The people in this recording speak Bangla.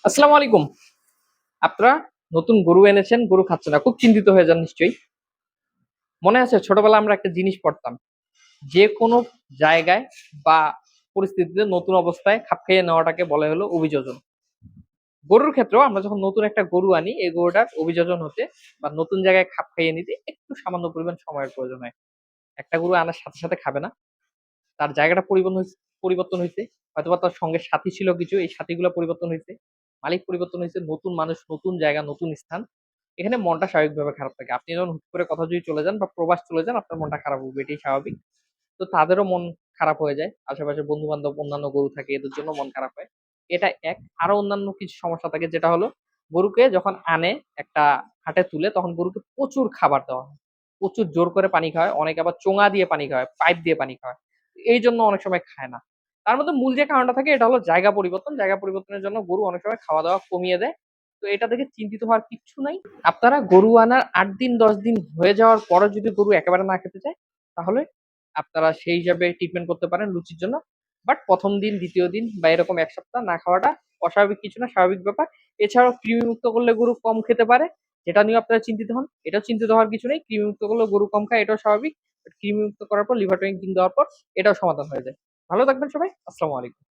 আসসালামু আলাইকুম। আপনারা নতুন গরু এনেছেন, গরু খাচ্ছে না। খুব চিন্তিত হয়ে যান নিশ্চয়ই। মনে আছে ছোটবেলায় আমরা একটা জিনিস পড়তাম। যেকোনো জায়গায় বা পরিস্থিতিতে নতুন অবস্থায় খাপ খাইয়ে নেওয়াটাকে বলা হলো অভিযোজন। গরুর ক্ষেত্রেও আমরা যখন নতুন একটা গরু আনি, এই গরুটার অভিযোজন হতে বা নতুন জায়গায় খাপ খাইয়ে নিতে একটু সামান্য পরিমাণ সময়ের প্রয়োজন হয়। একটা গরু আনার সাথে, সাথে খাবে না। তার জায়গাটা পরিবর্তন হইছে। হয়তোবা তার সঙ্গে সাথী ছিল কিছু, এই সাথীগুলা পরিবর্তন হইছে। মালিক পরিবর্তন হইছে, নতুন মানুষ, নতুন জায়গা, নতুন স্থান। এখানে মনটা স্বাভাবিকভাবে খারাপ থাকে। আপনি যখন হুট করে কোথাও যদি চলে যান বা প্রবাস চলে যান, আপনার মনটা খারাপ হবে, এটাই স্বাভাবিক। তো তাদেরও মন খারাপ হয়ে যায়। আশেপাশে বন্ধু-বান্ধব, অন্যান্য গরু থাকে, এদের জন্য মন খারাপ হয়। এটা এক। আরো অন্যান্য কিছু সমস্যা থাকে যেটা হলো, গরুকে যখন আনে একটা হাটে তুলে, তখন গরুকে প্রচুর খাবার দেওয়া হয়। প্রচুর জোর করে পানি খাওয়ায়, অনেকে আবার চোঙা দিয়ে পানি খাওয়ায়, পাইপ দিয়ে পানি খাওয়ায়। এইজন্য অনেক সময় খায় না। তার মধ্যে মূল যে কারণটা থাকে এটা হলো জায়গা পরিবর্তন। জায়গা পরিবর্তনের জন্য গরু অনেক সময় খাওয়া-দাওয়া কমিয়ে দেয়। তো এটা থেকে চিন্তিত হওয়ার কিচ্ছু নাই। আপনারা গরু আনার ৮ দিন ১০ দিন হয়ে যাওয়ার পরেও যদি গরু একেবারে না খেতে চায়, তাহলে আপনারা সেই হিসাবে ট্রিটমেন্ট করতে পারেন রুচির জন্য। বাট ১ম দিন, ২য় দিন বা এরকম ১ সপ্তাহ না খাওয়াটা অস্বাভাবিক কিছু না, স্বাভাবিক ব্যাপার। এছাড়াও কৃমিমুক্ত করলে গরু কম খেতে পারে। যেটা নিয়েও আপনারা চিন্তিত হন, এটাও চিন্তিত হওয়ার কিছু নেই। কৃমিমুক্ত করলেও গরু কম খায়, এটাও স্বাভাবিক। বাট কৃমিমুক্ত করার পর লিভার টনিক দেওয়ার পর এটাও সমাধান হয়ে যায়। ভালো থাকবেন সবাই। আসসালামু আলাইকুম।